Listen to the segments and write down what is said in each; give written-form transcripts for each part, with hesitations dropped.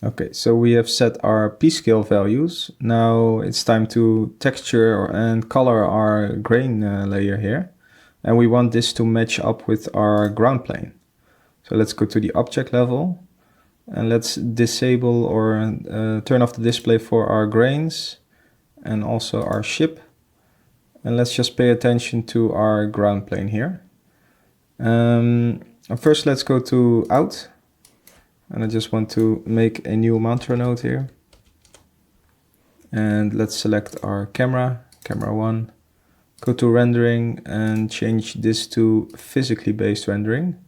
Okay, so we have set our p-scale values. Now it's time to texture and color our grain layer here. And we want this to match up with our ground plane. So let's go to the object level and let's disable or turn off the display for our grains and also our ship. And let's just pay attention to our ground plane here. First, let's go to out. And I just want to make a new mantra node here. And let's select our camera, camera 1. Go to rendering and change this to physically based rendering.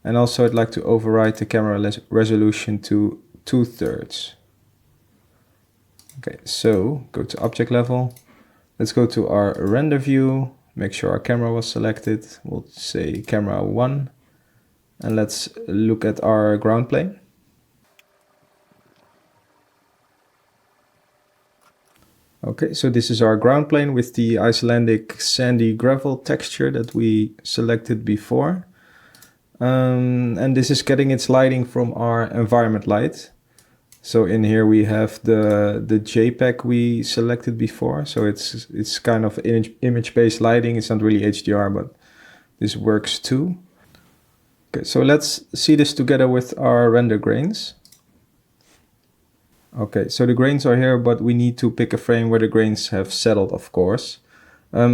And also I'd like to override the camera resolution to 2/3. Okay, so go to object level. Let's go to our render view. Make sure our camera was selected. We'll say camera 1. And let's look at our ground plane. Okay, so this is our ground plane with the Icelandic sandy gravel texture that we selected before. And this is getting its lighting from our environment light. So in here we have the JPEG we selected before. So it's kind of image-based lighting. It's not really HDR, but this works too. Okay, so let's see this together with our render grains. Okay, so the grains are here, but we need to pick a frame where the grains have settled, of course.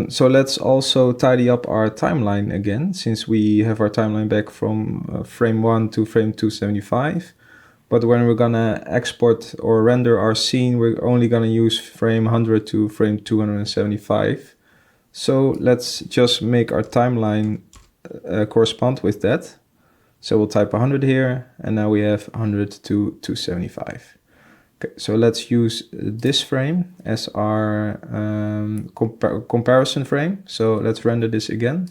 So let's also tidy up our timeline again, since we have our timeline back from frame 1 to frame 275. But when we're gonna export or render our scene, we're only gonna use frame 100 to frame 275. So let's just make our timeline correspond with that. So we'll type 100 here, and now we have 100 to 275. Okay, so let's use this frame as our comparison frame. So let's render this again.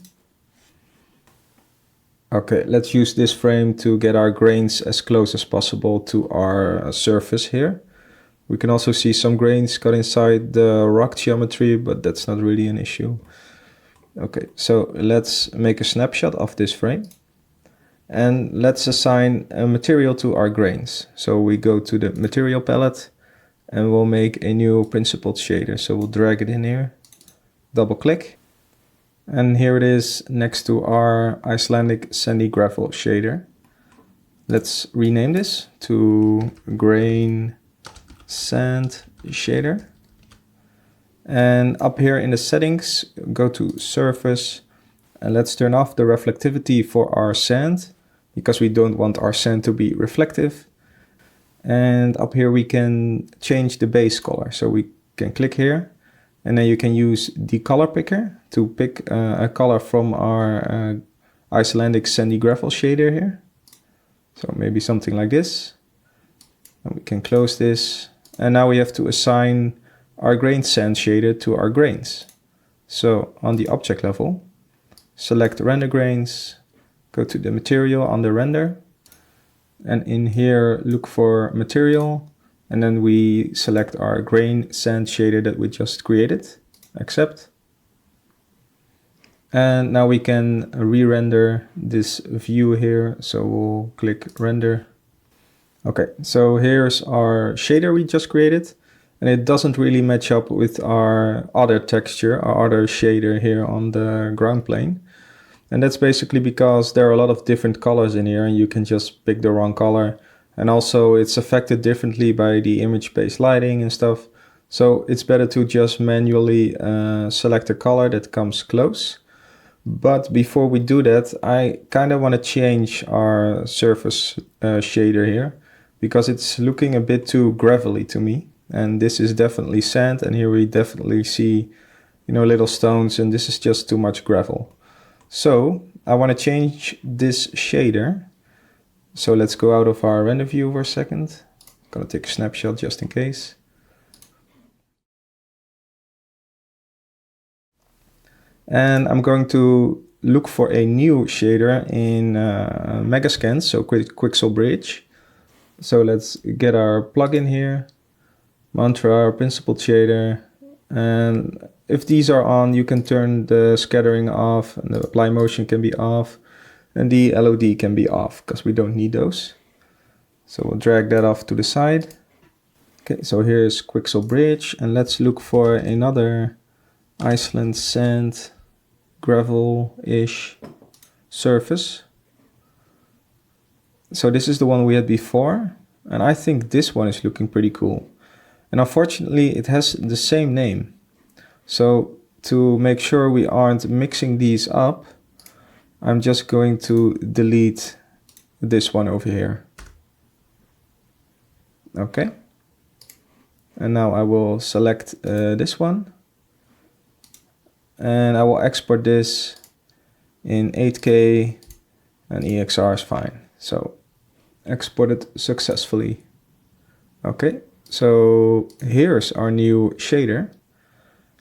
Okay, let's use this frame to get our grains as close as possible to our surface here. We can also see some grains got inside the rock geometry, but that's not really an issue. Okay, so let's make a snapshot of this frame. And let's assign a material to our grains. So we go to the material palette and we'll make a new principled shader. So we'll drag it in here, double click. And here it is next to our Icelandic sandy gravel shader. Let's rename this to grain sand shader. And up here in the settings, go to surface and let's turn off the reflectivity for our sand, because we don't want our sand to be reflective. And up here we can change the base color. So we can click here and then you can use the color picker to pick a color from our Icelandic sandy gravel shader here. So maybe something like this. And we can close this. And now we have to assign our grain sand shader to our grains. So on the object level, select render grains, go to the material on the render, and in here look for material, and then we select our grain sand shader that we just created, accept. And now we can re-render this view here, so we'll click render. Okay, so here's our shader we just created, and it doesn't really match up with our other texture, our other shader here on the ground plane. And that's basically because there are a lot of different colors in here and you can just pick the wrong color. And also it's affected differently by the image-based lighting and stuff. So it's better to just manually select a color that comes close. But before we do that, I kind of want to change our surface shader here, because it's looking a bit too gravelly to me. And this is definitely sand, and here we definitely see, little stones, and this is just too much gravel. So I want to change this shader. So let's go out of our render view for a second. I'm gonna take a snapshot just in case. And I'm going to look for a new shader in Megascan, so Quixel Bridge. So let's get our plugin here, mantra, our principled shader, and if these are on, you can turn the scattering off, and the apply motion can be off, and the LOD can be off, because we don't need those. So we'll drag that off to the side. Okay, so here's Quixel Bridge, and let's look for another Iceland sand gravel-ish surface. So this is the one we had before, and I think this one is looking pretty cool. And unfortunately, it has the same name. So to make sure we aren't mixing these up, I'm just going to delete this one over here. Okay. And now I will select this one. And I will export this in 8K, and EXR is fine. So exported successfully. Okay, so here's our new shader.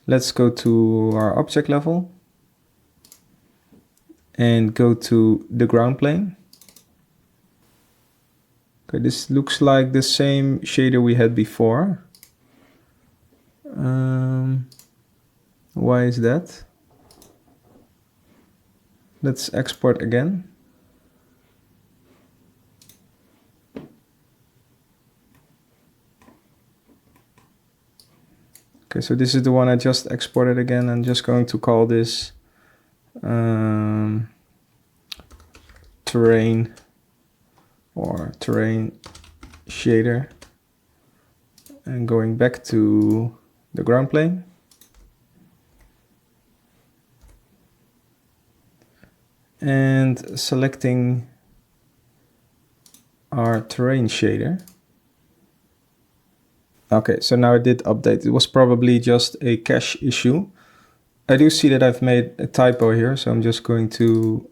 Let's go to our object level and go to the ground plane. Okay, this looks like the same shader we had before. Why is that? Let's export again. Okay, so this is the one I just exported again. I'm just going to call this terrain or terrain shader, and going back to the ground plane. And selecting our terrain shader. Okay, so now it did update. It was probably just a cache issue. I do see that I've made a typo here, so I'm just going to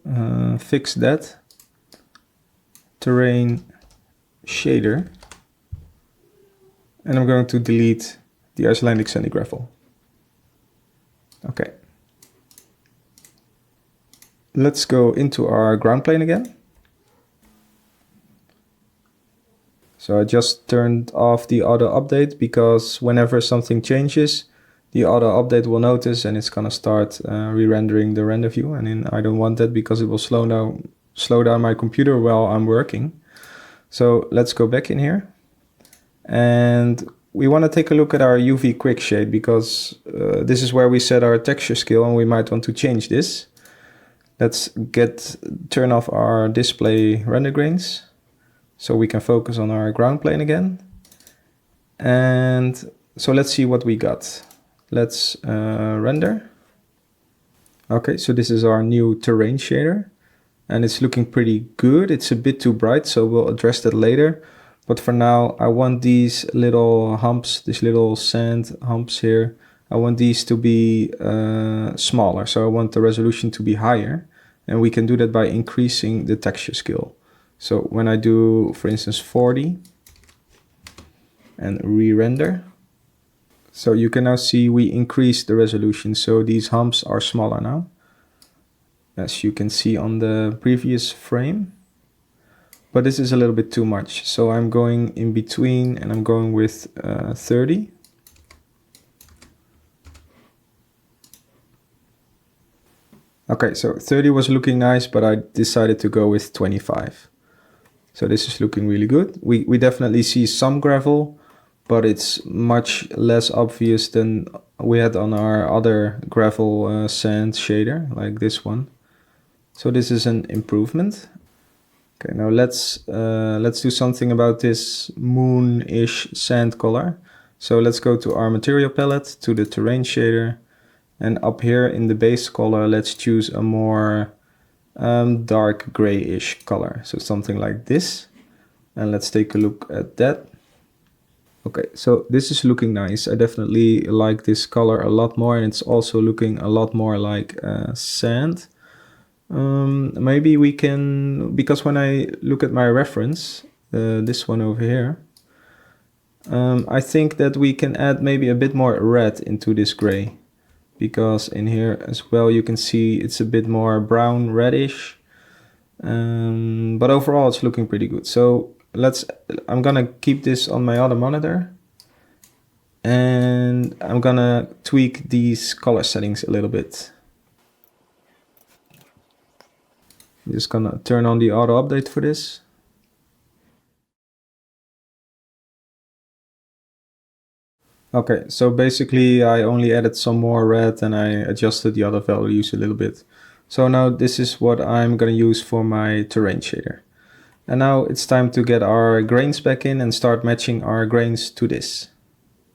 fix that. Terrain shader. And I'm going to delete the Icelandic sandy gravel. Okay. Let's go into our ground plane again. So I just turned off the auto update because whenever something changes, the auto update will notice and it's gonna start re-rendering the render view. And I don't want that because it will slow down my computer while I'm working. So let's go back in here. And we want to take a look at our UV quick shade because this is where we set our texture scale and we might want to change this. Let's turn off our display render grains so we can focus on our ground plane again. And so let's see what we got. Let's render. Okay, so this is our new terrain shader and it's looking pretty good. It's a bit too bright, so we'll address that later. But for now, I want these little humps, these little sand humps here, I want these to be smaller. So I want the resolution to be higher. And we can do that by increasing the texture scale. So when I do, for instance, 40 and re-render, so you can now see we increase the resolution. So these humps are smaller now, as you can see on the previous frame. But this is a little bit too much. So I'm going in between and I'm going with 30. Okay, so 30 was looking nice, but I decided to go with 25. So this is looking really good. We definitely see some gravel, but it's much less obvious than we had on our other gravel sand shader, like this one. So this is an improvement. Okay, now let's do something about this moon-ish sand color. So let's go to our material palette, to the terrain shader, and up here in the base color, let's choose a more dark grayish color. So something like this. And let's take a look at that. Okay, so this is looking nice. I definitely like this color a lot more, and it's also looking a lot more like sand. Maybe we can, because when I look at my reference, this one over here, I think that we can add maybe a bit more red into this gray, because in here as well you can see it's a bit more brown reddish, but overall it's looking pretty good. So I'm gonna keep this on my other monitor and I'm gonna tweak these color settings a little bit. I'm just gonna turn on the auto update for this. Okay, so basically I only added some more red and I adjusted the other values a little bit. So now this is what I'm gonna use for my terrain shader. And now it's time to get our grains back in and start matching our grains to this.